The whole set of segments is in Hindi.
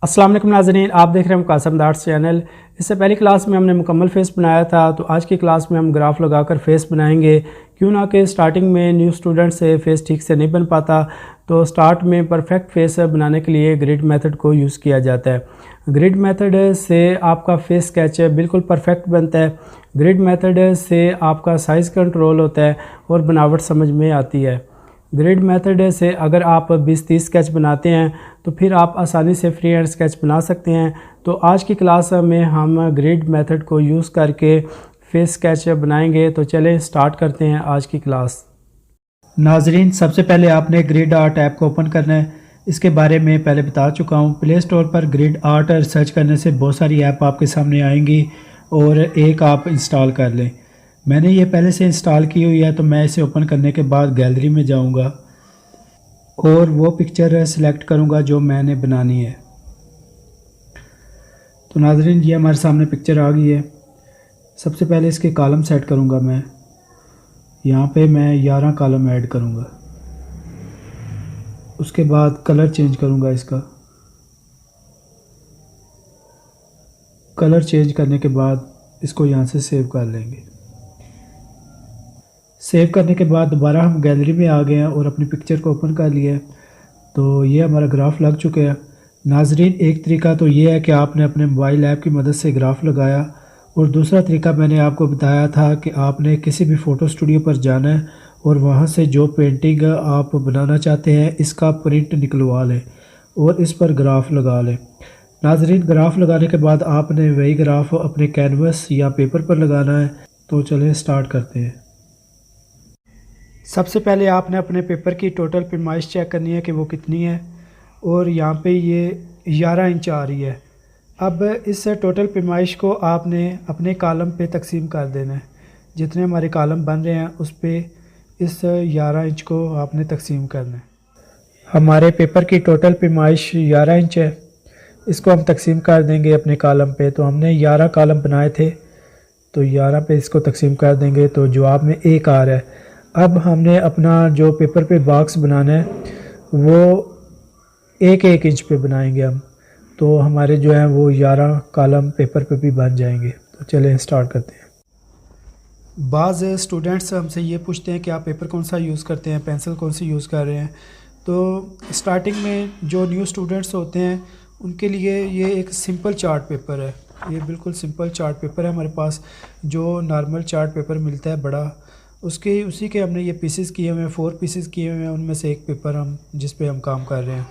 अस्सलाम वालेकुम नाज़रीन, आप देख रहे हैं कासम आर्ट्स चैनल। इससे पहली क्लास में हमने मुकम्मल फ़ेस बनाया था, तो आज की क्लास में हम ग्राफ लगाकर फ़ेस बनाएंगे। क्यों ना कि स्टार्टिंग में न्यू स्टूडेंट से फ़ेस ठीक से नहीं बन पाता, तो स्टार्ट में परफेक्ट फ़ेस बनाने के लिए ग्रिड मेथड को यूज़ किया जाता है। ग्रिड मेथड से आपका फ़ेस स्केच बिल्कुल परफेक्ट बनता है। ग्रिड मेथड से आपका साइज़ कंट्रोल होता है और बनावट समझ में आती है। ग्रिड मेथड से अगर आप 20-30 स्केच बनाते हैं तो फिर आप आसानी से फ्री हैंड स्केच बना सकते हैं। तो आज की क्लास में हम ग्रिड मेथड को यूज़ करके फेस स्केच बनाएंगे। तो चलें स्टार्ट करते हैं आज की क्लास। नाजरीन, सबसे पहले आपने ग्रिड आर्ट ऐप को ओपन करना है। इसके बारे में पहले बता चुका हूँ। प्ले स्टोर पर ग्रिड आर्ट सर्च करने से बहुत सारी ऐप आपके सामने आएंगी और एक आप इंस्टॉल कर लें। मैंने ये पहले से इंस्टॉल की हुई है, तो मैं इसे ओपन करने के बाद गैलरी में जाऊंगा और वो पिक्चर सेलेक्ट करूंगा जो मैंने बनानी है। तो नाज़रीन, ये हमारे सामने पिक्चर आ गई है। सबसे पहले इसके कॉलम सेट करूंगा मैं। यहाँ पे मैं 11 कॉलम ऐड करूंगा। उसके बाद कलर चेंज करूंगा इसका। कलर चेंज करने के बाद इसको यहाँ से सेव कर लेंगे। सेव करने के बाद दोबारा हम गैलरी में आ गए हैं और अपनी पिक्चर को ओपन कर लिया है। तो ये हमारा ग्राफ लग चुका है। नाजरीन, एक तरीका तो ये है कि आपने अपने मोबाइल ऐप की मदद से ग्राफ लगाया, और दूसरा तरीका मैंने आपको बताया था कि आपने किसी भी फ़ोटो स्टूडियो पर जाना है और वहाँ से जो पेंटिंग आप बनाना चाहते हैं इसका प्रिंट निकलवा लें और इस पर ग्राफ लगा लें। नाजरीन, ग्राफ लगाने के बाद आपने वही ग्राफ अपने कैनवस या पेपर पर लगाना है। तो चलें स्टार्ट करते हैं। सबसे पहले आपने अपने पेपर की टोटल पैमाइश चेक करनी है कि वो कितनी है, और यहाँ पे ये 11 इंच आ रही है। अब इस टोटल पैमाइश को आपने अपने कॉलम पे तकसीम कर देना है। जितने हमारे कॉलम बन रहे हैं उस पे इस 11 इंच को आपने तकसीम करना है। हमारे पेपर की टोटल पैमाइश 11 इंच है। इसको हम तकसीम कर देंगे अपने कॉलम पे। तो हमने 11 कॉलम बनाए थे, तो 11 पे इसको तकसीम कर देंगे, तो जवाब में 1 आ रहा है। अब हमने अपना जो पेपर पे बॉक्स बनाना है वो 1-1 इंच पे बनाएंगे हम। तो हमारे जो है वो 11 कॉलम पेपर पे भी बन जाएंगे। तो चलें स्टार्ट करते हैं। बाज़ स्टूडेंट्स हमसे ये पूछते हैं कि आप पेपर कौन सा यूज़ करते हैं, पेंसिल कौन सी यूज़ कर रहे हैं। तो स्टार्टिंग में जो न्यू स्टूडेंट्स होते हैं उनके लिए ये एक सिंपल चार्ट पेपर है। ये बिल्कुल सिंपल चार्ट पेपर है हमारे पास। जो नॉर्मल चार्ट पेपर मिलता है बड़ा, उसी के हमने ये पीसेस किए हुए हैं, 4 पीसेस किए हुए हैं। उनमें से एक पेपर हम जिस पे हम काम कर रहे हैं।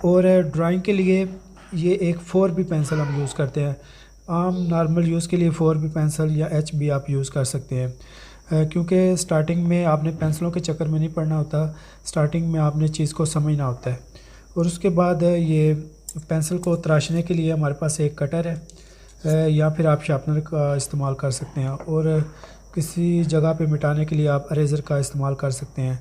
और ड्राइंग के लिए ये एक 4B पेंसिल हम यूज़ करते हैं। आम नॉर्मल यूज़ के लिए 4B पेंसिल या HB आप यूज़ कर सकते हैं, क्योंकि स्टार्टिंग में आपने पेंसिलों के चक्कर में नहीं पड़ना होता। स्टार्टिंग में आपने चीज़ को समझना होता है। और उसके बाद ये पेंसिल को तराशने के लिए हमारे पास एक कटर है, या फिर आप शार्पनर का इस्तेमाल कर सकते हैं। और किसी जगह पे मिटाने के लिए आप अरेज़र का इस्तेमाल कर सकते हैं।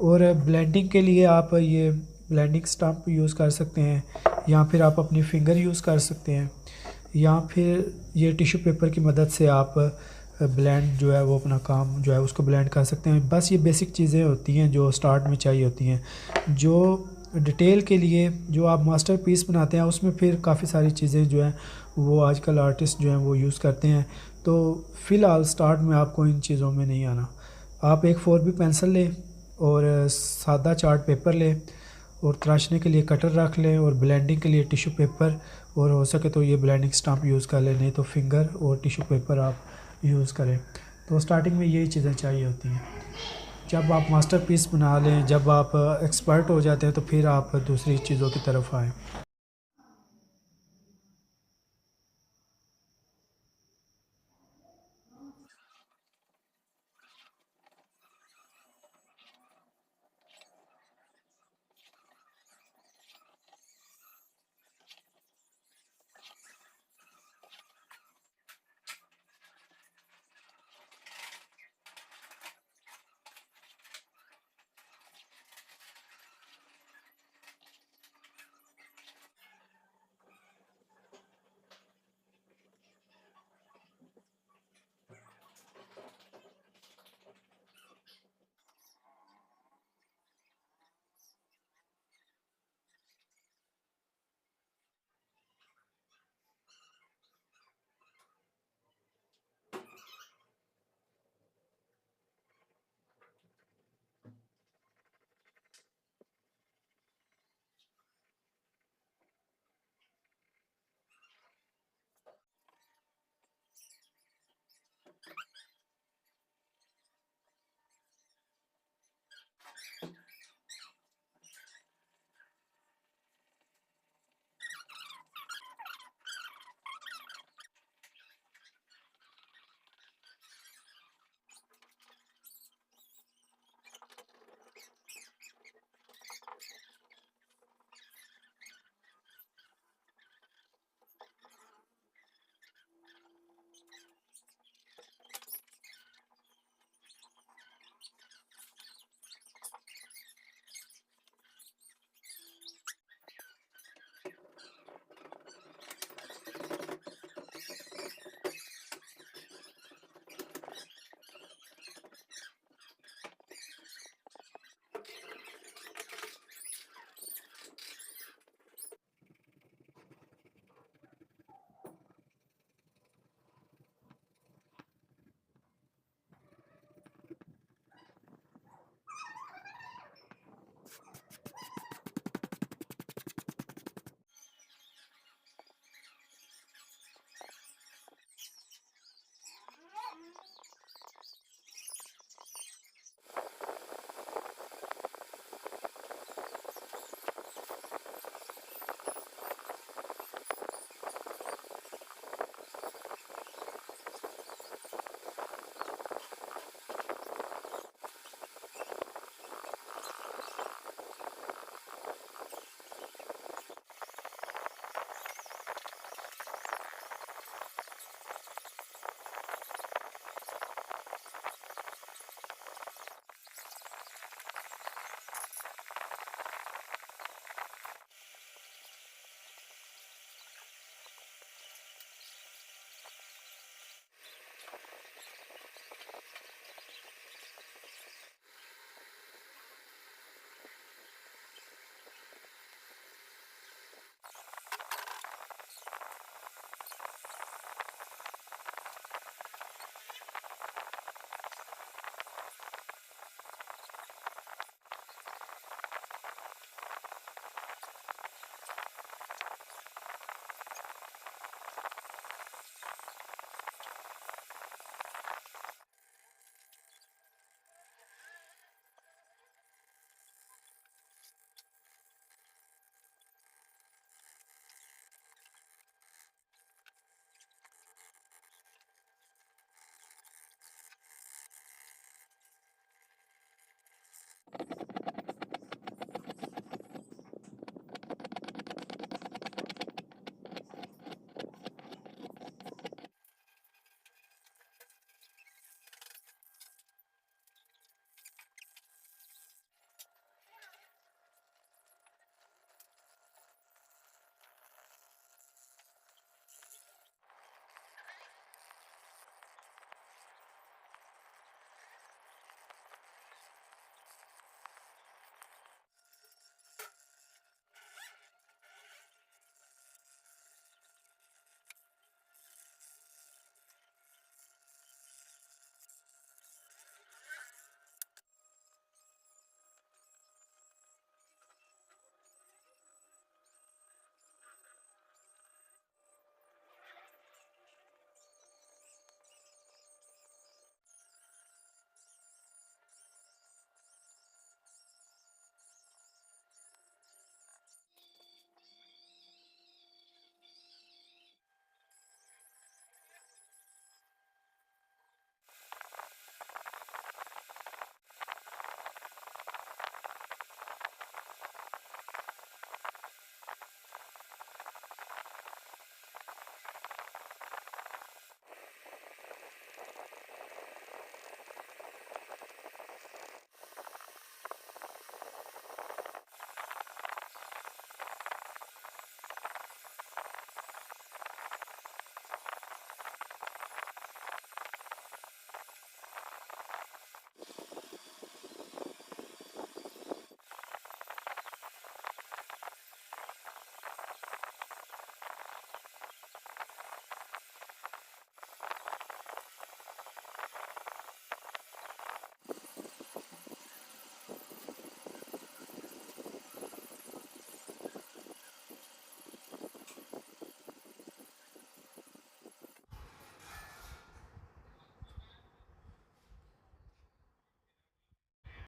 और ब्लेंडिंग के लिए आप ये ब्लेंडिंग स्टम्प यूज़ कर सकते हैं, या फिर आप अपनी फिंगर यूज़ कर सकते हैं, या फिर ये टिश्यू पेपर की मदद से आप ब्लेंड जो है वो अपना काम जो है उसको ब्लेंड कर सकते हैं। बस ये बेसिक चीज़ें होती हैं जो स्टार्ट में चाहिए होती हैं। जो डिटेल के लिए जो आप मास्टर पीस बनाते हैं उसमें फिर काफ़ी सारी चीज़ें जो हैं वो आजकल आर्टिस्ट जो हैं वो यूज़ करते हैं। तो फ़िलहाल स्टार्ट में आपको इन चीज़ों में नहीं आना। आप एक 4B पेंसिल लें और सादा चार्ट पेपर लें, और तराशने के लिए कटर रख लें, और ब्लेंडिंग के लिए टिश्यू पेपर, और हो सके तो ये ब्लेंडिंग स्टम्प यूज़ कर लें, नहीं तो फिंगर और टिश्यू पेपर आप यूज़ करें। तो स्टार्टिंग में यही चीज़ें चाहिए होती हैं। जब आप मास्टर पीस बना लें, जब आप एक्सपर्ट हो जाते हैं, तो फिर आप दूसरी चीज़ों की तरफ आएँ।